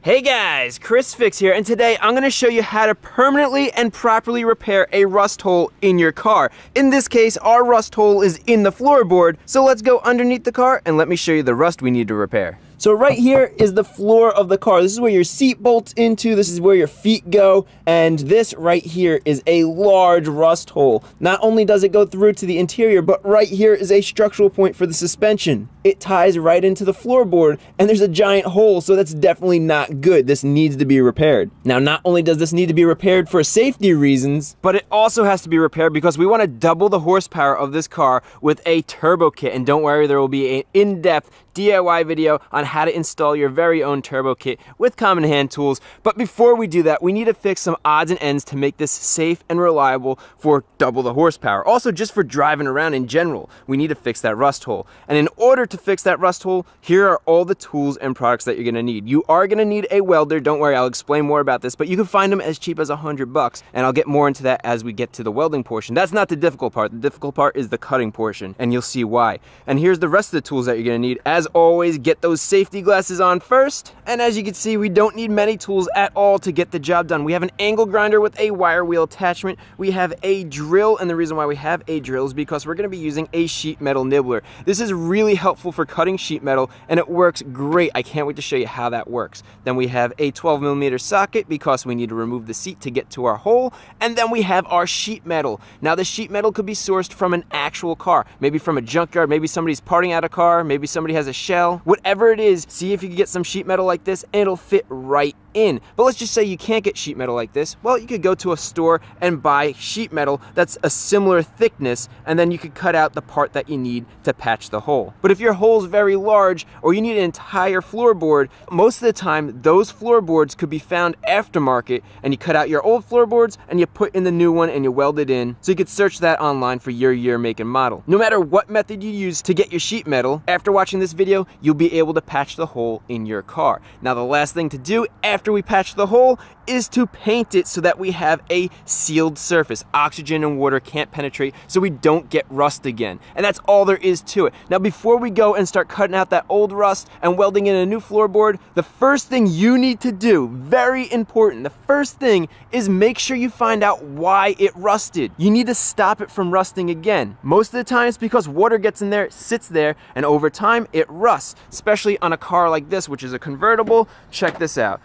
Hey guys, Chris Fix here, and today I'm going to show you how to permanently and properly repair a rust hole in your car. In this case, our rust hole is in the floorboard, so let's go underneath the car and let me show you the rust we need to repair. So right here is the floor of the car. This is where your seat bolts into, this is where your feet go, and this right here is a large rust hole. Not only does it go through to the interior, but right here is a structural point for the suspension. It ties right into the floorboard, and there's a giant hole, so that's definitely not good. This needs to be repaired. Now, not only does this need to be repaired for safety reasons, but it also has to be repaired because we want to double the horsepower of this car with a turbo kit. And don't worry, there will be an in-depth DIY video on how to install your very own turbo kit with common hand tools. But before we do that, we need to fix some odds and ends to make this safe and reliable for double the horsepower. Also, just for driving around in general, we need to fix that rust hole. And in order to fix that rust hole, here are all the tools and products that you're gonna need. You are gonna need a welder. Don't worry, I'll explain more about this, but you can find them as cheap as $100, and I'll get more into that as we get to the welding portion. That's not the difficult part. The difficult part is the cutting portion, and you'll see why. And here's the rest of the tools that you're gonna need. As always, get those safety glasses on first. And as you can see, we don't need many tools at all to get the job done. We have an angle grinder with a wire wheel attachment. We have a drill, and the reason why we have a drill is because we're gonna be using a sheet metal nibbler. This is really helpful for cutting sheet metal, and it works great. I can't wait to show you how that works. Then we have a 12mm socket because we need to remove the seat to get to our hole. And then we have our sheet metal. Now, the sheet metal could be sourced from an actual car, maybe from a junkyard, maybe somebody's parting out a car, maybe somebody has a shell. Whatever it is, see if you can get some sheet metal like this and it'll fit right in. But let's just say you can't get sheet metal like this. Well, you could go to a store and buy sheet metal that's a similar thickness, and then you could cut out the part that you need to patch the hole. But if your hole's very large or you need an entire floorboard, most of the time those floorboards could be found aftermarket, and you cut out your old floorboards and you put in the new one and you weld it in. So you could search that online for your year, make, and model. No matter what method you use to get your sheet metal, after watching this video, you'll be able to patch the hole in your car. Now, the last thing to do after we patch the hole is to paint it so that we have a sealed surface. Oxygen and water can't penetrate, so we don't get rust again. And that's all there is to it. Now, before we go and start cutting out that old rust and welding in a new floorboard, the first thing you need to do, very important, the first thing is make sure you find out why it rusted. You need to stop it from rusting again. Most of the time it's because water gets in there, sits there, and over time it rusts, especially on a car like this, which is a convertible. Check this out.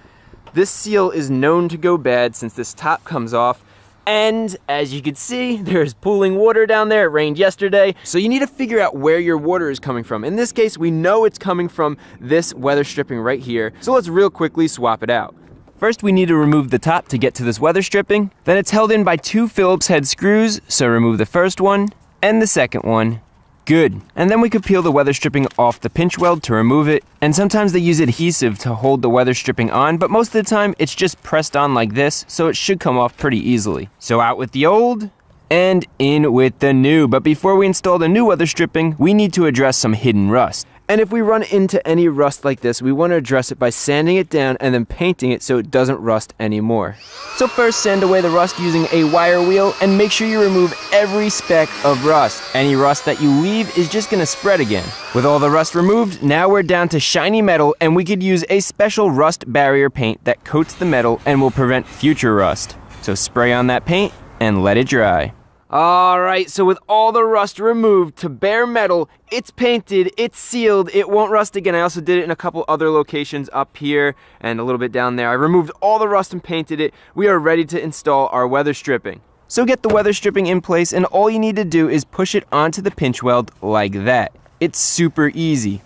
This seal is known to go bad since this top comes off, and as you can see, there's pooling water down there. It rained yesterday, so you need to figure out where your water is coming from. In this case, we know it's coming from this weather stripping right here, so let's real quickly swap it out. First, we need to remove the top to get to this weather stripping. Then it's held in by 2 Phillips head screws, so remove the first one and the second one. Good. And then we could peel the weather stripping off the pinch weld to remove it. And sometimes they use adhesive to hold the weather stripping on, but most of the time it's just pressed on like this, so it should come off pretty easily. So out with the old and in with the new. But before we install the new weather stripping, we need to address some hidden rust. And if we run into any rust like this, we want to address it by sanding it down and then painting it so it doesn't rust anymore. So first, sand away the rust using a wire wheel and make sure you remove every speck of rust. Any rust that you leave is just going to spread again. With all the rust removed, now we're down to shiny metal, and we could use a special rust barrier paint that coats the metal and will prevent future rust. So spray on that paint and let it dry. Alright, so with all the rust removed to bare metal, it's painted, it's sealed, it won't rust again. I also did it in a couple other locations up here and a little bit down there. I removed all the rust and painted it. We are ready to install our weather stripping. So get the weather stripping in place, and all you need to do is push it onto the pinch weld like that. It's super easy.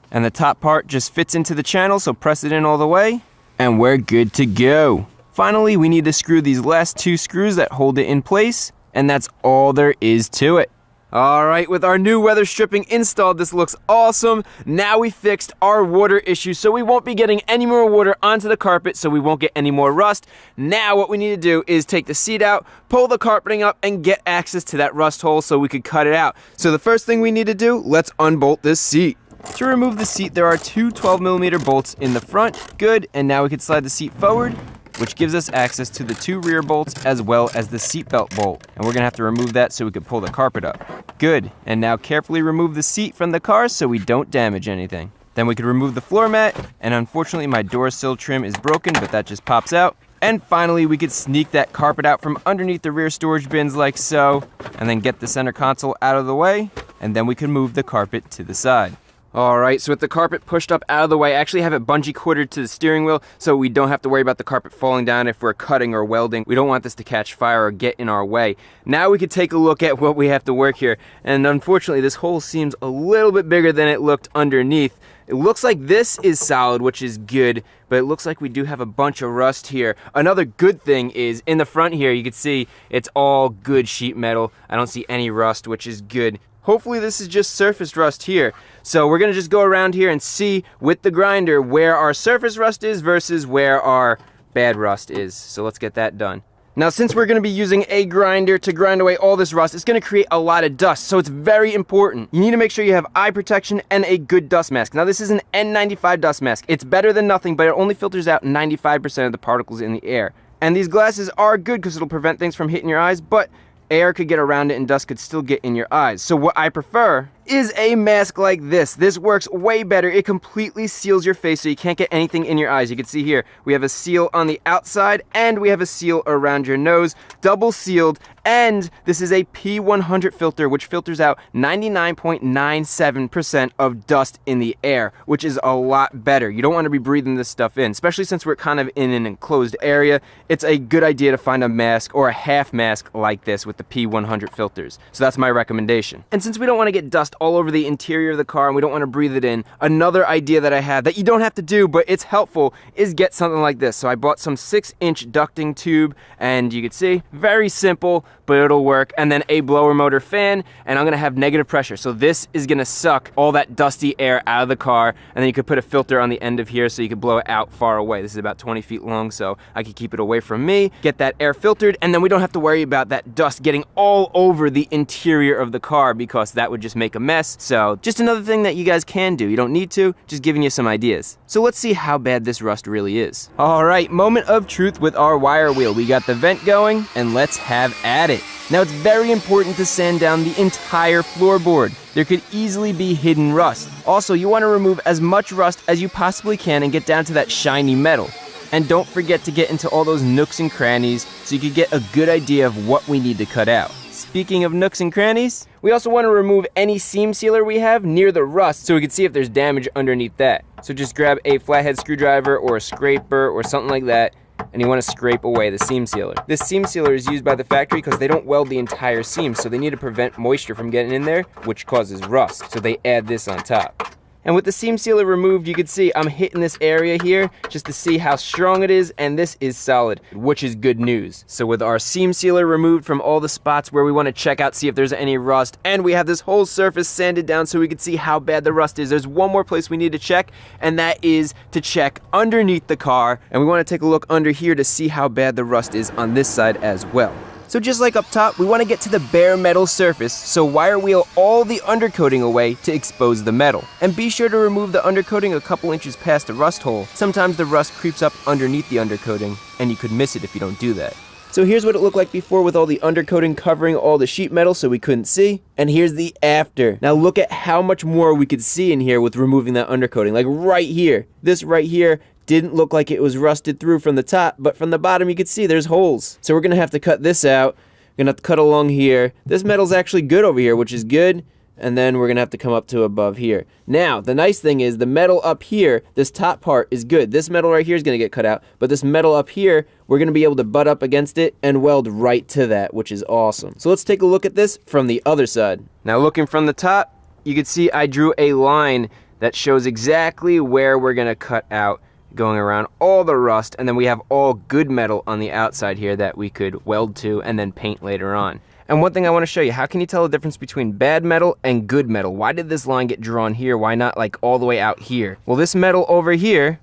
And the top part just fits into the channel, so press it in all the way, and we're good to go. Finally, we need to screw these last 2 screws that hold it in place. And that's all there is to it. Alright, with our new weather stripping installed, this looks awesome. Now we fixed our water issue, so we won't be getting any more water onto the carpet, so we won't get any more rust. Now what we need to do is take the seat out, pull the carpeting up, and get access to that rust hole so we could cut it out. So the first thing we need to do, let's unbolt this seat. To remove the seat, there are 2 12mm bolts in the front. Good, and now we can slide the seat forward, which gives us access to the 2 rear bolts as well as the seatbelt bolt. And we're gonna have to remove that so we can pull the carpet up. Good, and now carefully remove the seat from the car so we don't damage anything. Then we could remove the floor mat, and unfortunately my door sill trim is broken, but that just pops out. And finally, we could sneak that carpet out from underneath the rear storage bins like so, and then get the center console out of the way, and then we could move the carpet to the side. Alright, so with the carpet pushed up out of the way, I actually have it bungee corded to the steering wheel so we don't have to worry about the carpet falling down if we're cutting or welding. We don't want this to catch fire or get in our way. Now we could take a look at what we have to work here, and unfortunately this hole seems a little bit bigger than it looked underneath. It looks like this is solid, which is good, but it looks like we do have a bunch of rust here. Another good thing is in the front here, you can see it's all good sheet metal. I don't see any rust, which is good. Hopefully this is just surface rust here. So we're gonna just go around here and see with the grinder where our surface rust is versus where our bad rust is. So let's get that done. Now, since we're gonna be using a grinder to grind away all this rust, it's gonna create a lot of dust, so it's very important. You need to make sure you have eye protection and a good dust mask. Now, this is an N95 dust mask. It's better than nothing, but it only filters out 95% of the particles in the air. And these glasses are good because it'll prevent things from hitting your eyes, but air could get around it and dust could still get in your eyes. So what I prefer is a mask like this. This works way better. It completely seals your face so you can't get anything in your eyes. You can see here, we have a seal on the outside and we have a seal around your nose, double sealed, and this is a P100 filter, which filters out 99.97% of dust in the air, which is a lot better. You don't want to be breathing this stuff in, especially since we're kind of in an enclosed area. It's a good idea to find a mask or a half mask like this with the P100 filters. So that's my recommendation. And since we don't want to get dust all over the interior of the car and we don't want to breathe it in, another idea that I have that you don't have to do but it's helpful is get something like this. So I bought some 6-inch ducting tube, and you can see, very simple, but it'll work, and then a blower motor fan, and I'm gonna have negative pressure. So this is gonna suck all that dusty air out of the car, and then you could put a filter on the end of here so you could blow it out far away. This is about 20 feet long, so I could keep it away from me, get that air filtered, and then we don't have to worry about that dust getting all over the interior of the car because that would just make a mess. So just another thing that you guys can do. You don't need to, just giving you some ideas. So let's see how bad this rust really is. All right, moment of truth with our wire wheel. We got the vent going, and let's have at it. Now, it's very important to sand down the entire floorboard. There could easily be hidden rust. Also, you want to remove as much rust as you possibly can and get down to that shiny metal. And don't forget to get into all those nooks and crannies so you can get a good idea of what we need to cut out. Speaking of nooks and crannies, we also want to remove any seam sealer we have near the rust so we can see if there's damage underneath that. So just grab a flathead screwdriver or a scraper or something like that, and you want to scrape away the seam sealer. This seam sealer is used by the factory because they don't weld the entire seam, so they need to prevent moisture from getting in there, which causes rust, so they add this on top. And with the seam sealer removed, you can see I'm hitting this area here just to see how strong it is, and this is solid, which is good news. So with our seam sealer removed from all the spots where we want to check out, see if there's any rust, and we have this whole surface sanded down so we can see how bad the rust is, there's one more place we need to check, and that is to check underneath the car. And we want to take a look under here to see how bad the rust is on this side as well. So just like up top, we want to get to the bare metal surface, so wire wheel all the undercoating away to expose the metal. And be sure to remove the undercoating a couple inches past the rust hole. Sometimes the rust creeps up underneath the undercoating, and you could miss it if you don't do that. So here's what it looked like before with all the undercoating covering all the sheet metal so we couldn't see. And here's the after. Now look at how much more we could see in here with removing that undercoating. Like right here. This right here didn't look like it was rusted through from the top, but from the bottom you could see there's holes. So we're gonna have to cut this out. We're gonna have to cut along here. This metal's actually good over here, which is good. And then we're gonna have to come up to above here. Now, the nice thing is the metal up here, this top part is good. This metal right here is gonna get cut out, but this metal up here, we're gonna be able to butt up against it and weld right to that, which is awesome. So let's take a look at this from the other side. Now looking from the top, you can see I drew a line that shows exactly where we're gonna cut out, going around all the rust, and then we have all good metal on the outside here that we could weld to and then paint later on. And one thing I want to show you, how can you tell the difference between bad metal and good metal? Why did this line get drawn here? Why not like all the way out here? Well, this metal over here,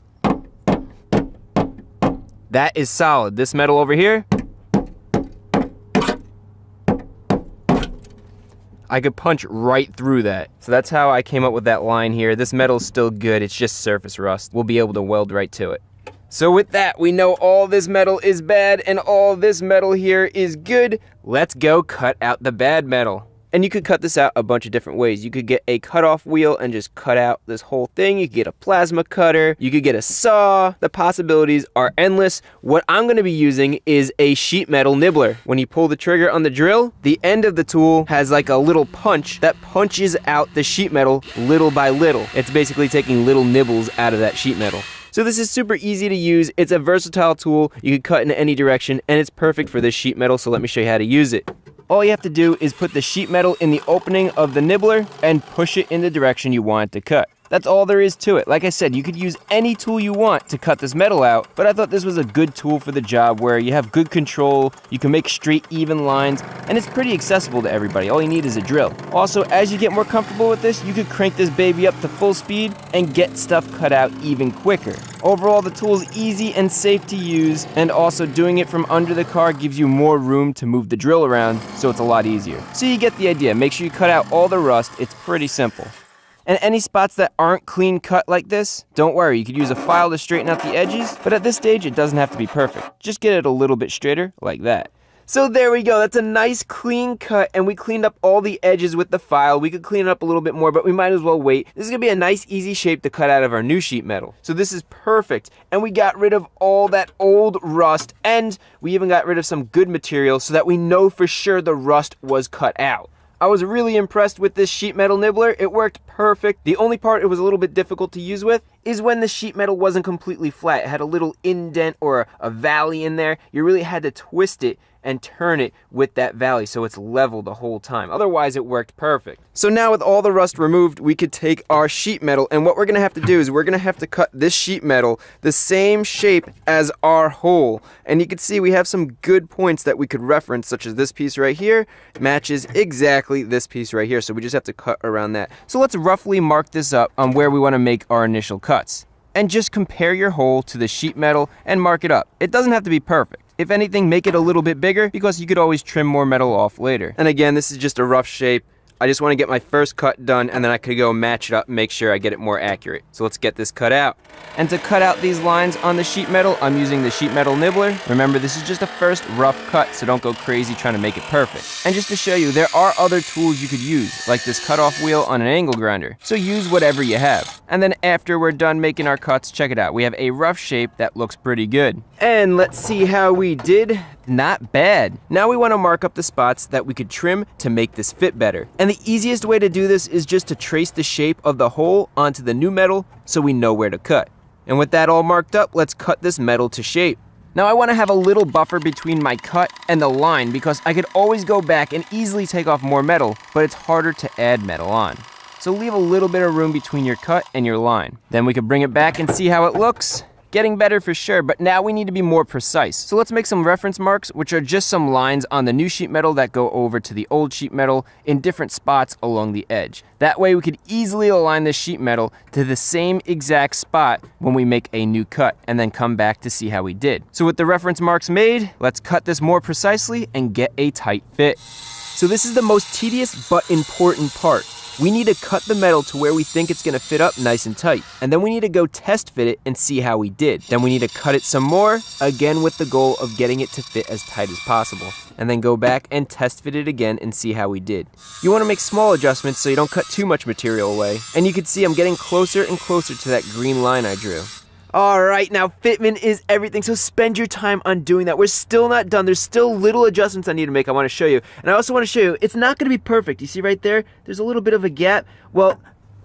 that is solid. This metal over here, I could punch right through that. So that's how I came up with that line here. This metal's still good, it's just surface rust. We'll be able to weld right to it. So with that, we know all this metal is bad and all this metal here is good. Let's go cut out the bad metal. And you could cut this out a bunch of different ways. You could get a cutoff wheel and just cut out this whole thing. You could get a plasma cutter. You could get a saw. The possibilities are endless. What I'm going to be using is a sheet metal nibbler. When you pull the trigger on the drill, the end of the tool has like a little punch that punches out the sheet metal little by little. It's basically taking little nibbles out of that sheet metal. So this is super easy to use. It's a versatile tool. You can cut in any direction, and it's perfect for this sheet metal, so let me show you how to use it. All you have to do is put the sheet metal in the opening of the nibbler and push it in the direction you want it to cut. That's all there is to it. Like I said, you could use any tool you want to cut this metal out, but I thought this was a good tool for the job where you have good control, you can make straight, even lines, and it's pretty accessible to everybody. All you need is a drill. Also, as you get more comfortable with this, you could crank this baby up to full speed and get stuff cut out even quicker. Overall, the tool is easy and safe to use, and also doing it from under the car gives you more room to move the drill around, so it's a lot easier. So you get the idea. Make sure you cut out all the rust. It's pretty simple. And any spots that aren't clean cut like this, don't worry, you could use a file to straighten out the edges, but at this stage it doesn't have to be perfect. Just get it a little bit straighter, like that. So there we go, that's a nice clean cut, and we cleaned up all the edges with the file. We could clean it up a little bit more, but we might as well wait. This is gonna be a nice easy shape to cut out of our new sheet metal. So this is perfect, and we got rid of all that old rust, and we even got rid of some good material so that we know for sure the rust was cut out. I was really impressed with this sheet metal nibbler. It worked perfect. The only part it was a little bit difficult to use with is when the sheet metal wasn't completely flat. It had a little indent or a valley in there. You really had to twist it and turn it with that valley so it's level the whole time. Otherwise, it worked perfect. So now with all the rust removed, we could take our sheet metal, and what we're gonna have to do is we're gonna have to cut this sheet metal the same shape as our hole. And you can see we have some good points that we could reference, such as this piece right here matches exactly this piece right here. So we just have to cut around that. So let's roughly mark this up on where we wanna make our initial cuts. And just compare your hole to the sheet metal and mark it up. It doesn't have to be perfect. If anything, make it a little bit bigger because you could always trim more metal off later. And again, this is just a rough shape. I just want to get my first cut done, and then I could go match it up and make sure I get it more accurate. So let's get this cut out. And to cut out these lines on the sheet metal, I'm using the sheet metal nibbler. Remember, this is just a first rough cut, so don't go crazy trying to make it perfect. And just to show you, there are other tools you could use, like this cutoff wheel on an angle grinder. So use whatever you have. And then after we're done making our cuts, check it out. We have a rough shape that looks pretty good. And let's see how we did. Not bad. Now we want to mark up the spots that we could trim to make this fit better. And the easiest way to do this is just to trace the shape of the hole onto the new metal so we know where to cut. And with that all marked up, let's cut this metal to shape. Now I want to have a little buffer between my cut and the line because I could always go back and easily take off more metal, but it's harder to add metal on. So leave a little bit of room between your cut and your line. Then we can bring it back and see how it looks. Getting better for sure, but now we need to be more precise. So let's make some reference marks, which are just some lines on the new sheet metal that go over to the old sheet metal in different spots along the edge. That way we could easily align the sheet metal to the same exact spot when we make a new cut and then come back to see how we did. So with the reference marks made, let's cut this more precisely and get a tight fit. So this is the most tedious but important part. We need to cut the metal to where we think it's gonna fit up nice and tight. And then we need to go test fit it and see how we did. Then we need to cut it some more, again with the goal of getting it to fit as tight as possible. And then go back and test fit it again and see how we did. You wanna make small adjustments so you don't cut too much material away. And you can see I'm getting closer and closer to that green line I drew. All right, now fitment is everything, so spend your time on doing that. We're still not done. There's still little adjustments I need to make. I want to show you. And I also want to show you, it's not going to be perfect. You see right there? There's a little bit of a gap. Well,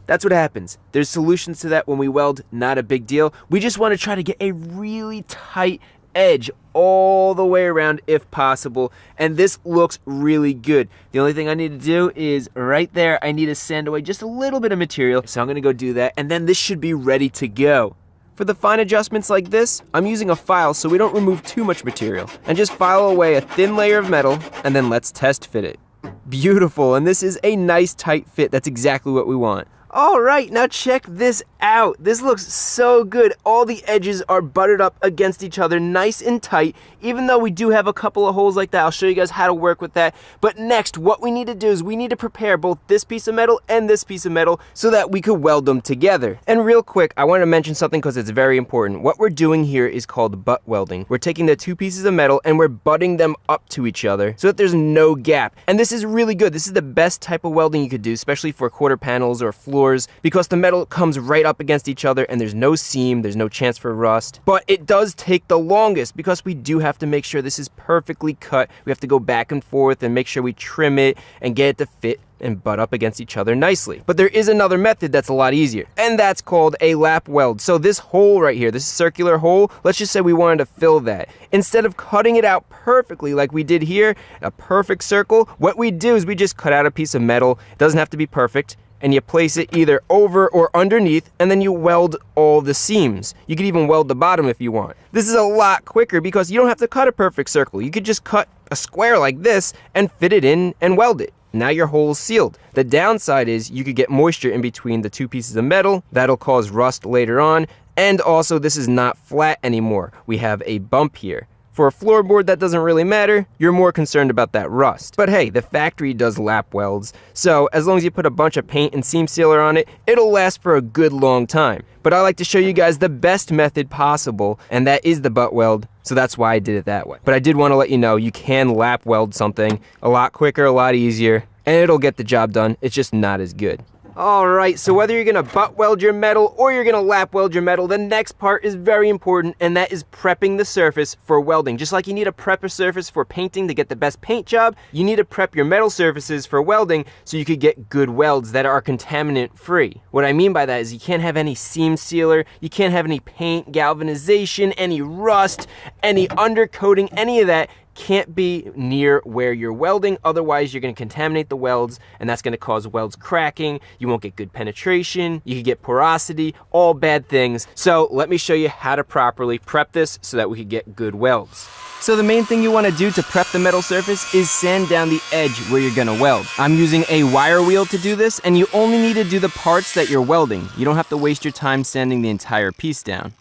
that's what happens. There's solutions to that when we weld, not a big deal. We just want to try to get a really tight edge all the way around if possible, and this looks really good. The only thing I need to do is right there, I need to sand away just a little bit of material, so I'm going to go do that, and then this should be ready to go. For the fine adjustments like this, I'm using a file so we don't remove too much material, and just file away a thin layer of metal, and then let's test fit it. Beautiful, and this is a nice tight fit. That's exactly what we want. All right, now check this out. This looks so good. All the edges are buttered up against each other, nice and tight, even though we do have a couple of holes like that. I'll show you guys how to work with that. But next, what we need to do is we need to prepare both this piece of metal and this piece of metal so that we could weld them together. And real quick, I want to mention something because it's very important. What we're doing here is called butt welding. We're taking the two pieces of metal and we're butting them up to each other so that there's no gap. And this is really good. This is the best type of welding you could do, especially for quarter panels or floors, because the metal comes right up against each other and there's no seam, there's no chance for rust. But it does take the longest because we do have to make sure this is perfectly cut. We have to go back and forth and make sure we trim it and get it to fit and butt up against each other nicely. But there is another method that's a lot easier, and that's called a lap weld. So this hole right here, this circular hole, let's just say we wanted to fill that. Instead of cutting it out perfectly like we did here, a perfect circle, what we do is we just cut out a piece of metal. It doesn't have to be perfect, and you place it either over or underneath, and then you weld all the seams. You could even weld the bottom if you want. This is a lot quicker because you don't have to cut a perfect circle. You could just cut a square like this and fit it in and weld it. Now your hole is sealed. The downside is you could get moisture in between the two pieces of metal. That'll cause rust later on. And also, this is not flat anymore. We have a bump here. For a floorboard, that doesn't really matter. You're more concerned about that rust. But hey, the factory does lap welds, so as long as you put a bunch of paint and seam sealer on it, it'll last for a good long time. But I like to show you guys the best method possible, and that is the butt weld, so that's why I did it that way. But I did want to let you know you can lap weld something a lot quicker, a lot easier, and it'll get the job done. It's just not as good. Alright, so whether you're going to butt weld your metal or you're going to lap weld your metal, the next part is very important, and that is prepping the surface for welding. Just like you need to prep a surface for painting to get the best paint job, you need to prep your metal surfaces for welding so you could get good welds that are contaminant free. What I mean by that is you can't have any seam sealer, you can't have any paint galvanization, any rust, any undercoating, any of that can't be near where you're welding. Otherwise, you're going to contaminate the welds, and that's going to cause welds cracking. You won't get good penetration. You could get porosity, all bad things. So let me show you how to properly prep this so that we could get good welds. So the main thing you want to do to prep the metal surface is sand down the edge where you're going to weld. I'm using a wire wheel to do this, and you only need to do the parts that you're welding. You don't have to waste your time sanding the entire piece down.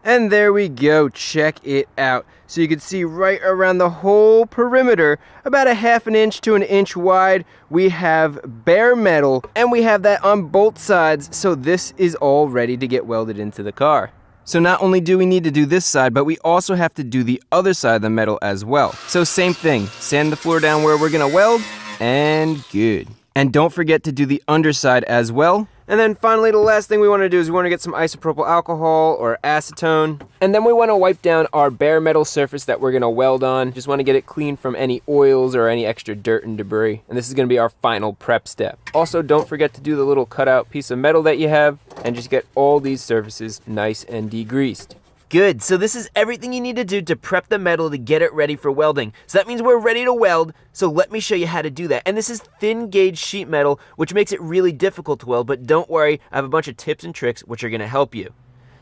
And there we go, check it out. So you can see right around the whole perimeter, about a ½ inch to an inch wide, we have bare metal, and we have that on both sides, so this is all ready to get welded into the car. So not only do we need to do this side, but we also have to do the other side of the metal as well. So same thing, sand the floor down where we're gonna weld, and good. And don't forget to do the underside as well. And then finally, the last thing we want to do is we want to get some isopropyl alcohol or acetone. And then we want to wipe down our bare metal surface that we're going to weld on. Just want to get it clean from any oils or any extra dirt and debris. And this is going to be our final prep step. Also, don't forget to do the little cutout piece of metal that you have and just get all these surfaces nice and degreased. Good, so this is everything you need to do to prep the metal to get it ready for welding. So that means we're ready to weld, so let me show you how to do that. And this is thin gauge sheet metal, which makes it really difficult to weld, but don't worry, I have a bunch of tips and tricks which are gonna help you.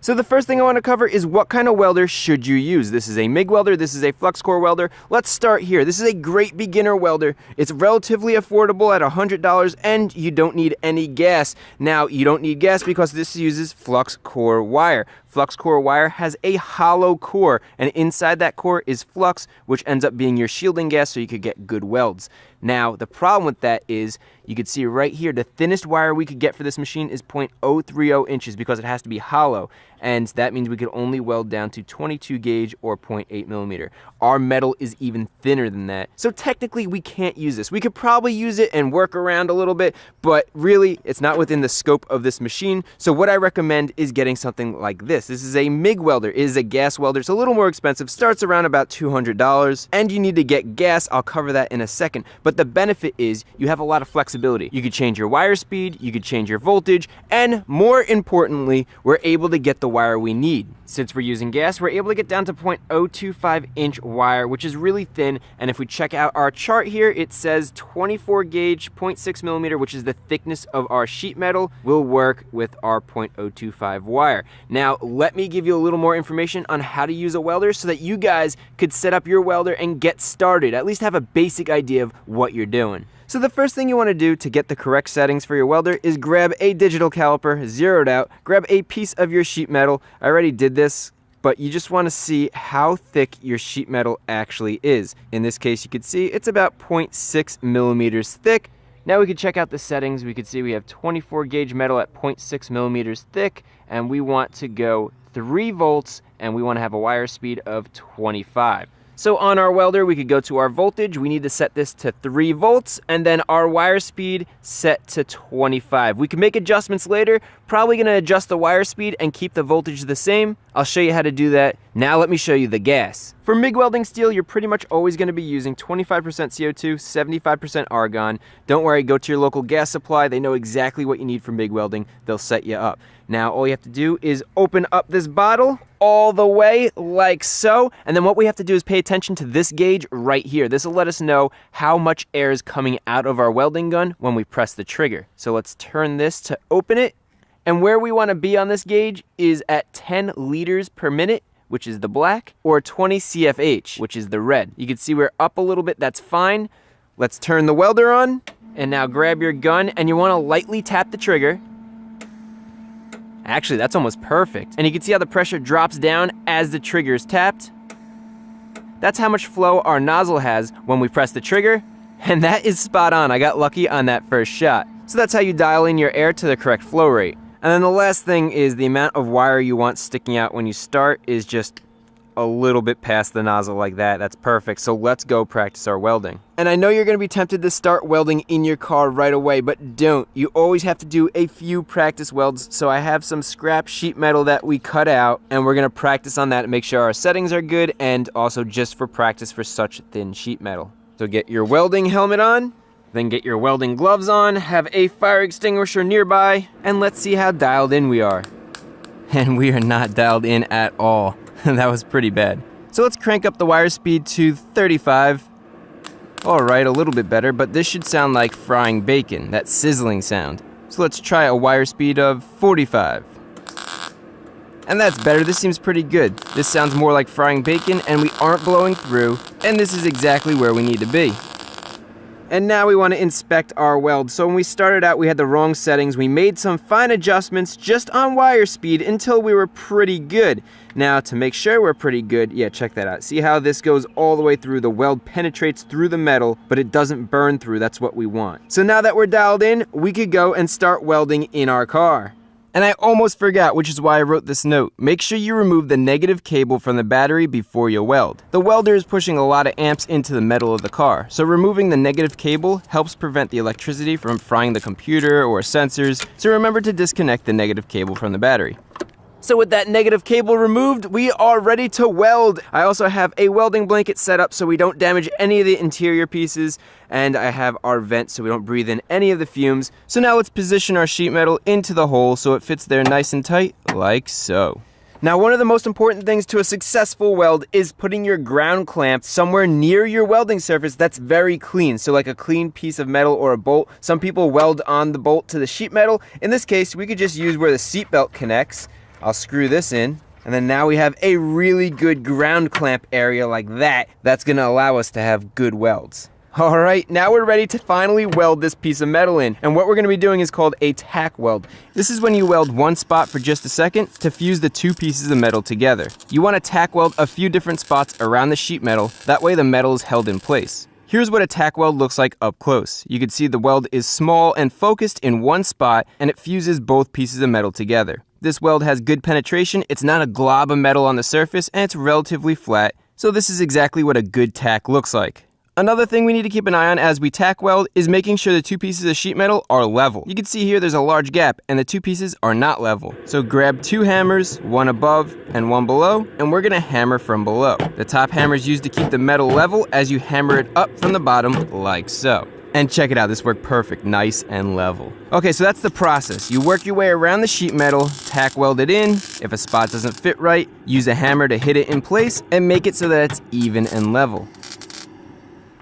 So the first thing I want to cover is what kind of welder should you use. This is a MIG welder, this is a flux core welder. Let's start here. This is a great beginner welder. It's relatively affordable at $100, and you don't need any gas. Now, you don't need gas because this uses flux core wire. Flux core wire has a hollow core, and inside that core is flux, which ends up being your shielding gas so you could get good welds. Now, the problem with that is, you can see right here, the thinnest wire we could get for this machine is 0.030 inches because it has to be hollow, and that means we could only weld down to 22 gauge or 0.8 millimeter. Our metal is even thinner than that, so technically we can't use this. We could probably use it and work around a little bit, but really, it's not within the scope of this machine, so what I recommend is getting something like this. This is a MIG welder. It is a gas welder. It's a little more expensive, starts around about $200, and you need to get gas. I'll cover that in a second, but the benefit is you have a lot of flexibility. You could change your wire speed, you could change your voltage, and more importantly, we're able to get the wire we need. Since we're using gas, we're able to get down to 0.025 inch wire, which is really thin, and if we check out our chart here, it says 24 gauge, 0.6 millimeter, which is the thickness of our sheet metal, will work with our 0.025 wire. Now, let me give you a little more information on how to use a welder so that you guys could set up your welder and get started, at least have a basic idea of what you're doing. So the first thing you want to do to get the correct settings for your welder is grab a digital caliper, zero it out, grab a piece of your sheet metal. I already did this, but you just want to see how thick your sheet metal actually is. In this case, you can see it's about 0.6 millimeters thick. Now we can check out the settings. We can see we have 24 gauge metal at 0.6 millimeters thick, and we want to go 3 volts, and we want to have a wire speed of 25. So on our welder, we could go to our voltage. We need to set this to 3 volts, and then our wire speed set to 25. We can make adjustments later. Probably gonna adjust the wire speed and keep the voltage the same. I'll show you how to do that. Now let me show you the gas. For MIG welding steel, you're pretty much always gonna be using 25% CO2, 75% argon. Don't worry, go to your local gas supply. They know exactly what you need for MIG welding. They'll set you up. Now all you have to do is open up this bottle all the way like so, and then what we have to do is pay attention to this gauge right here. This will let us know how much air is coming out of our welding gun when we press the trigger. So let's turn this to open it, and where we want to be on this gauge is at 10 liters per minute, which is the black, or 20 CFH, which is the red. You can see we're up a little bit, that's fine. Let's turn the welder on, and now grab your gun, and you want to lightly tap the trigger. Actually, that's almost perfect. And you can see how the pressure drops down as the trigger is tapped. That's how much flow our nozzle has when we press the trigger. And that is spot on. I got lucky on that first shot. So that's how you dial in your air to the correct flow rate. And then the last thing is the amount of wire you want sticking out when you start is just a little bit past the nozzle like that. That's perfect. So let's go practice our welding. And I know you're going to be tempted to start welding in your car right away, but don't. You always have to do a few practice welds. So I have some scrap sheet metal that we cut out, and we're going to practice on that and make sure our settings are good, and also just for practice for such thin sheet metal. So get your welding helmet on, then get your welding gloves on, have a fire extinguisher nearby, and let's see how dialed in we are. And we are not dialed in at all. That was pretty bad. So let's crank up the wire speed to 35. All right, a little bit better, but this should sound like frying bacon, that sizzling sound. So let's try a wire speed of 45. And that's better. This seems pretty good. This sounds more like frying bacon, and we aren't blowing through, and this is exactly where we need to be. And now we want to inspect our weld. So when we started out, we had the wrong settings. We made some fine adjustments just on wire speed until we were pretty good. Now to make sure we're pretty good, yeah, check that out. See how this goes all the way through? The weld penetrates through the metal, but it doesn't burn through. That's what we want. So now that we're dialed in, we could go and start welding in our car. And I almost forgot, which is why I wrote this note. Make sure you remove the negative cable from the battery before you weld. The welder is pushing a lot of amps into the metal of the car, so removing the negative cable helps prevent the electricity from frying the computer or sensors, so remember to disconnect the negative cable from the battery. So with that negative cable removed, we are ready to weld. I also have a welding blanket set up so we don't damage any of the interior pieces, and I have our vent so we don't breathe in any of the fumes. So now let's position our sheet metal into the hole so it fits there nice and tight, like so. Now, one of the most important things to a successful weld is putting your ground clamp somewhere near your welding surface that's very clean. So like a clean piece of metal or a bolt. Some people weld on the bolt to the sheet metal. In this case, we could just use where the seat belt connects. I'll screw this in, and then now we have a really good ground clamp area like that. That's gonna allow us to have good welds. All right, now we're ready to finally weld this piece of metal in. And what we're gonna be doing is called a tack weld. This is when you weld one spot for just a second to fuse the two pieces of metal together. You wanna tack weld a few different spots around the sheet metal. That way the metal is held in place. Here's what a tack weld looks like up close. You can see the weld is small and focused in one spot, and it fuses both pieces of metal together. This weld has good penetration, it's not a glob of metal on the surface, and it's relatively flat, so this is exactly what a good tack looks like. Another thing we need to keep an eye on as we tack weld is making sure the two pieces of sheet metal are level. You can see here there's a large gap, and the two pieces are not level. So grab two hammers, one above and one below, and we're gonna hammer from below. The top hammer is used to keep the metal level as you hammer it up from the bottom, like so. And check it out, this worked perfect, nice and level. Okay, so that's the process. You work your way around the sheet metal, tack weld it in. If a spot doesn't fit right, use a hammer to hit it in place and make it so that it's even and level.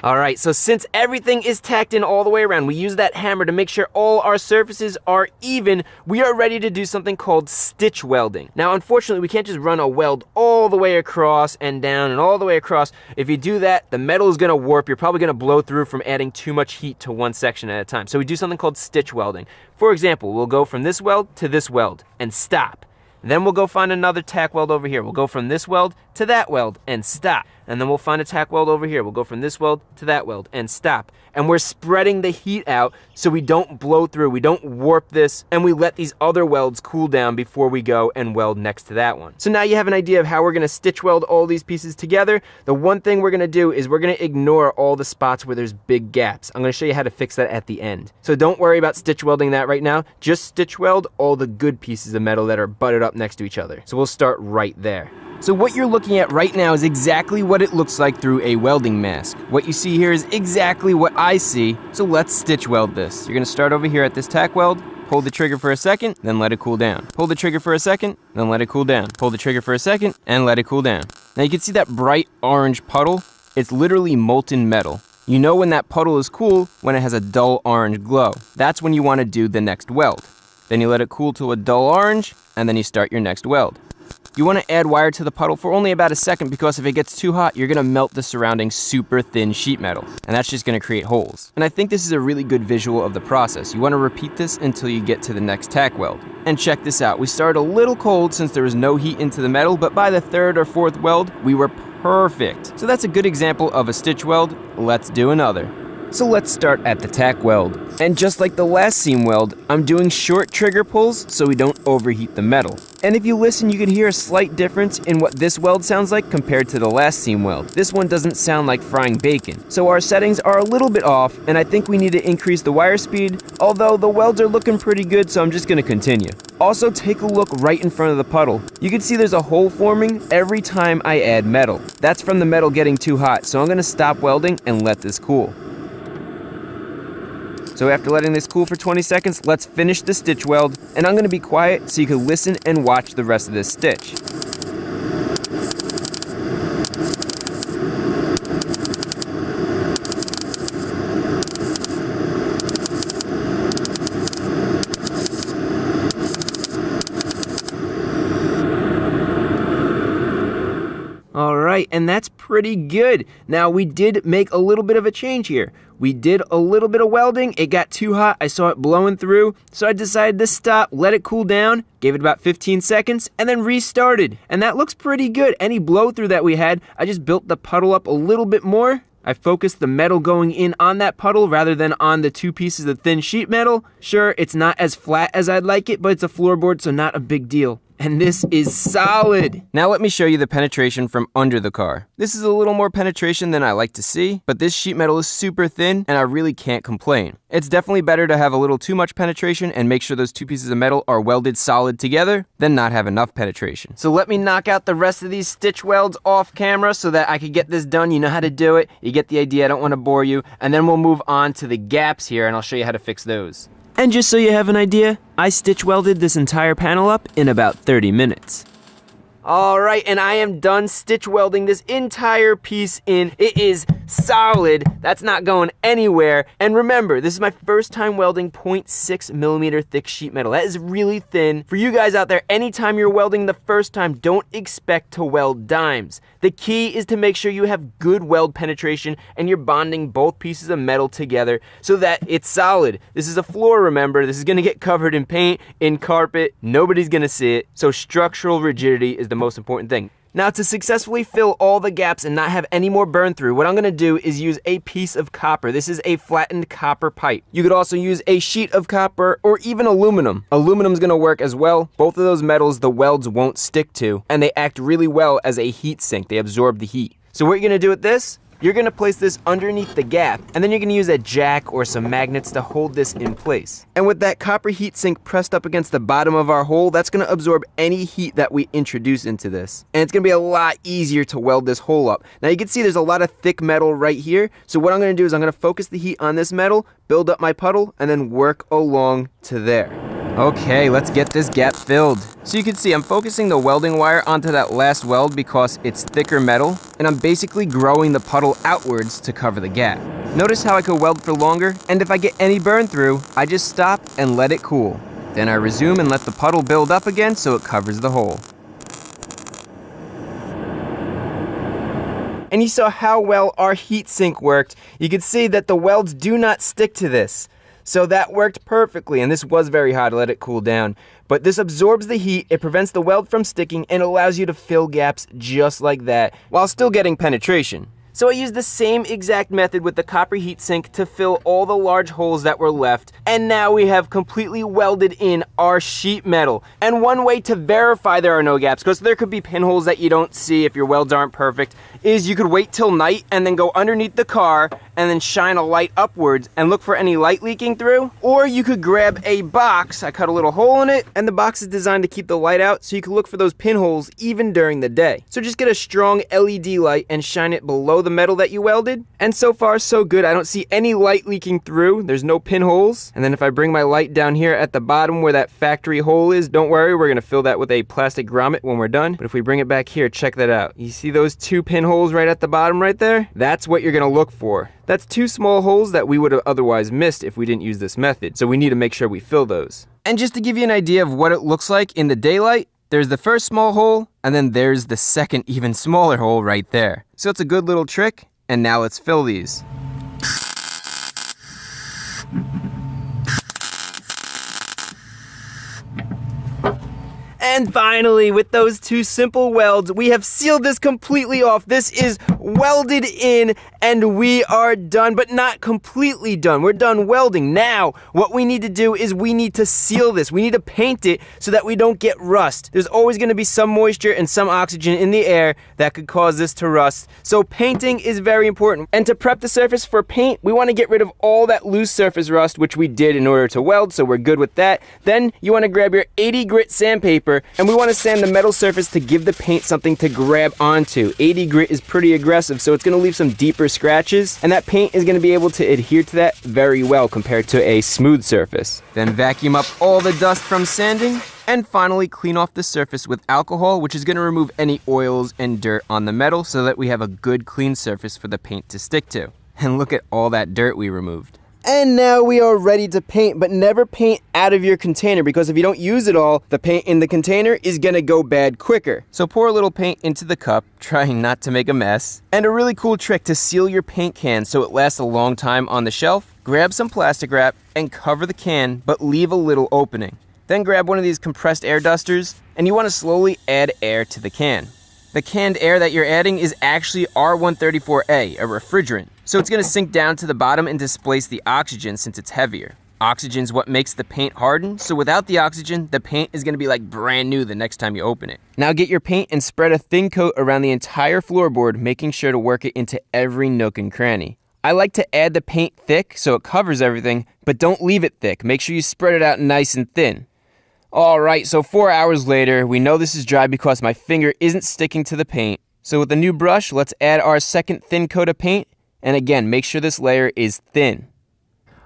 All right, so since everything is tacked in all the way around, we use that hammer to make sure all our surfaces are even. We are ready to do something called stitch welding. Now, unfortunately, we can't just run a weld all the way across and down and all the way across. If you do that, the metal is gonna warp. You're probably gonna blow through from adding too much heat to one section at a time. So we do something called stitch welding. For example, we'll go from this weld to this weld and stop. Then we'll go find another tack weld over here. We'll go from this weld to that weld and stop. And then we'll find a tack weld over here. We'll go from this weld to that weld and stop. And we're spreading the heat out so we don't blow through, we don't warp this, and we let these other welds cool down before we go and weld next to that one. So now you have an idea of how we're gonna stitch weld all these pieces together. The one thing we're gonna do is we're gonna ignore all the spots where there's big gaps. I'm gonna show you how to fix that at the end. So don't worry about stitch welding that right now. Just stitch weld all the good pieces of metal that are butted up next to each other. So we'll start right there. So what you're looking at right now is exactly what it looks like through a welding mask. What you see here is exactly what I see, so let's stitch weld this. You're gonna start over here at this tack weld, pull the trigger for a second, then let it cool down. Pull the trigger for a second, then let it cool down. Pull the trigger for a second, and let it cool down. Now you can see that bright orange puddle? It's literally molten metal. You know when that puddle is cool when it has a dull orange glow. That's when you wanna do the next weld. Then you let it cool to a dull orange, and then you start your next weld. You want to add wire to the puddle for only about a second because if it gets too hot, you're going to melt the surrounding super thin sheet metal, and that's just going to create holes. And I think this is a really good visual of the process. You want to repeat this until you get to the next tack weld. And check this out. We started a little cold since there was no heat into the metal, but by the third or fourth weld, we were perfect. So that's a good example of a stitch weld. Let's do another. So let's start at the tack weld. And just like the last seam weld, I'm doing short trigger pulls so we don't overheat the metal. And if you listen, you can hear a slight difference in what this weld sounds like compared to the last seam weld. This one doesn't sound like frying bacon. So our settings are a little bit off, and I think we need to increase the wire speed, although the welds are looking pretty good, so I'm just gonna continue. Also, take a look right in front of the puddle. You can see there's a hole forming every time I add metal. That's from the metal getting too hot, so I'm gonna stop welding and let this cool. So after letting this cool for 20 seconds, let's finish the stitch weld, and I'm gonna be quiet so you can listen and watch the rest of this stitch. All right, and that's pretty good. Now we did make a little bit of a change here. We did a little bit of welding, it got too hot, I saw it blowing through, so I decided to stop, let it cool down, gave it about 15 seconds, and then restarted. And that looks pretty good. Any blow through that we had, I just built the puddle up a little bit more. I focused the metal going in on that puddle rather than on the two pieces of thin sheet metal. Sure, it's not as flat as I'd like it, but it's a floorboard, so not a big deal. And this is solid. Now let me show you the penetration from under the car. This is a little more penetration than I like to see, but this sheet metal is super thin and I really can't complain. It's definitely better to have a little too much penetration and make sure those two pieces of metal are welded solid together than not have enough penetration. So let me knock out the rest of these stitch welds off camera so that I could get this done. You know how to do it. You get the idea. I don't want to bore you. And then we'll move on to the gaps here and I'll show you how to fix those. And just so you have an idea, I stitch welded this entire panel up in about 30 minutes. All right, and I am done stitch welding this entire piece in. It is solid. That's not going anywhere. And remember, this is my first time welding 0.6 millimeter thick sheet metal. That is really thin. For you guys out there, anytime you're welding the first time, don't expect to weld dimes. The key is to make sure you have good weld penetration and you're bonding both pieces of metal together so that it's solid. This is a floor, remember. This is gonna get covered in paint, in carpet. Nobody's gonna see it. So structural rigidity is the most important thing. Now, to successfully fill all the gaps and not have any more burn through, what I'm gonna do is use a piece of copper. This is a flattened copper pipe. You could also use a sheet of copper or even aluminum. Aluminum's gonna work as well. Both of those metals the welds won't stick to, and they act really well as a heat sink. They absorb the heat. So what you're gonna do with this, you're gonna place this underneath the gap, and then you're gonna use a jack or some magnets to hold this in place. And with that copper heat sink pressed up against the bottom of our hole, that's gonna absorb any heat that we introduce into this. And it's gonna be a lot easier to weld this hole up. Now you can see there's a lot of thick metal right here, so what I'm gonna do is I'm gonna focus the heat on this metal, build up my puddle, and then work along to there. Okay, let's get this gap filled. So you can see I'm focusing the welding wire onto that last weld because it's thicker metal, and I'm basically growing the puddle outwards to cover the gap. Notice how I could weld for longer, and if I get any burn through, I just stop and let it cool. Then I resume and let the puddle build up again so it covers the hole. And you saw how well our heat sink worked. You can see that the welds do not stick to this. So that worked perfectly, and this was very hot. I let it cool down. But this absorbs the heat, it prevents the weld from sticking, and allows you to fill gaps just like that, while still getting penetration. So I used the same exact method with the copper heatsink to fill all the large holes that were left, and now we have completely welded in our sheet metal. And one way to verify there are no gaps, because there could be pinholes that you don't see if your welds aren't perfect, is you could wait till night and then go underneath the car and then shine a light upwards and look for any light leaking through. Or you could grab a box, I cut a little hole in it, and the box is designed to keep the light out so you can look for those pinholes even during the day. So just get a strong LED light and shine it below the metal that you welded. And so far so good, I don't see any light leaking through, there's no pinholes. And then if I bring my light down here at the bottom where that factory hole is, don't worry, we're gonna fill that with a plastic grommet when we're done. But if we bring it back here, check that out. You see those two pinholes right at the bottom right there? That's what you're gonna look for. That's two small holes that we would have otherwise missed if we didn't use this method. So we need to make sure we fill those. And just to give you an idea of what it looks like in the daylight, there's the first small hole, and then there's the second even smaller hole right there. So it's a good little trick, and now let's fill these. And finally, with those two simple welds, we have sealed this completely off. This is welded in, and we are done, but not completely done. We're done welding. Now, what we need to do is we need to seal this. We need to paint it so that we don't get rust. There's always going to be some moisture and some oxygen in the air that could cause this to rust. So painting is very important. And to prep the surface for paint, we want to get rid of all that loose surface rust, which we did in order to weld, so we're good with that. Then you want to grab your 80 grit sandpaper, and we want to sand the metal surface to give the paint something to grab onto. 80 grit is pretty aggressive, so it's going to leave some deeper scratches, and that paint is going to be able to adhere to that very well compared to a smooth surface. Then vacuum up all the dust from sanding, and finally clean off the surface with alcohol, which is going to remove any oils and dirt on the metal so that we have a good clean surface for the paint to stick to. And look at all that dirt we removed. And now we are ready to paint, but never paint out of your container, because if you don't use it all, the paint in the container is gonna go bad quicker. So pour a little paint into the cup, trying not to make a mess. And a really cool trick to seal your paint can so it lasts a long time on the shelf: grab some plastic wrap and cover the can, but leave a little opening. Then grab one of these compressed air dusters, and you wanna slowly add air to the can. The canned air that you're adding is actually R134A, a refrigerant. So it's going to sink down to the bottom and displace the oxygen since it's heavier. Oxygen is what makes the paint harden, so without the oxygen, the paint is going to be like brand new the next time you open it. Now get your paint and spread a thin coat around the entire floorboard, making sure to work it into every nook and cranny. I like to add the paint thick so it covers everything, but don't leave it thick. Make sure you spread it out nice and thin. Alright, so 4 hours later, we know this is dry because my finger isn't sticking to the paint. So with a new brush, let's add our second thin coat of paint. And again, make sure this layer is thin.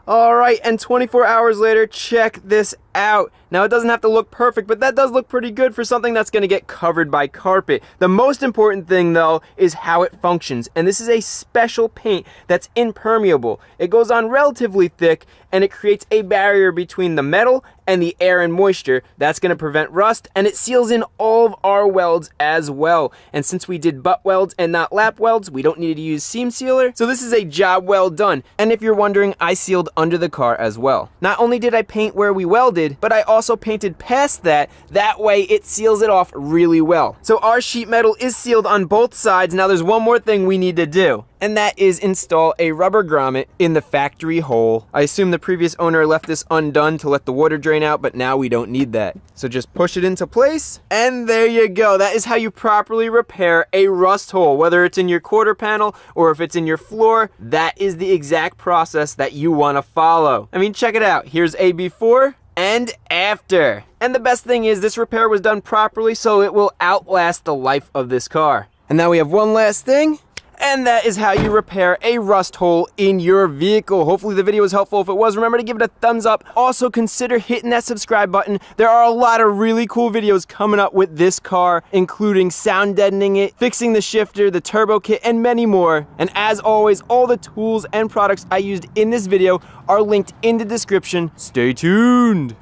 Alright, and 24 hours later, check this out. Now, it doesn't have to look perfect, but that does look pretty good for something that's going to get covered by carpet. The most important thing, though, is how it functions. And this is a special paint that's impermeable. It goes on relatively thick, and it creates a barrier between the metal and the air and moisture. That's going to prevent rust, and it seals in all of our welds as well. And since we did butt welds and not lap welds, we don't need to use seam sealer. So this is a job well done. And if you're wondering, I sealed under the car as well. Not only did I paint where we welded, but I also painted past that. That way it seals it off really well. So our sheet metal is sealed on both sides. Now there's one more thing we need to do, and that is install a rubber grommet in the factory hole. I assume the previous owner left this undone to let the water drain out, but now we don't need that. So just push it into place, and there you go. That is how you properly repair a rust hole. Whether it's in your quarter panel or if it's in your floor, that is the exact process that you want to follow. I mean, check it out. Here's a before and after. And the best thing is this repair was done properly, so it will outlast the life of this car. And now we have one last thing, And that is how you repair a rust hole in your vehicle. Hopefully the video was helpful. If it was, remember to give it a thumbs up. Also consider hitting that subscribe button. There are a lot of really cool videos coming up with this car, including sound deadening it, fixing the shifter, the turbo kit, and many more. And as always, all the tools and products I used in this video are linked in the description. Stay tuned.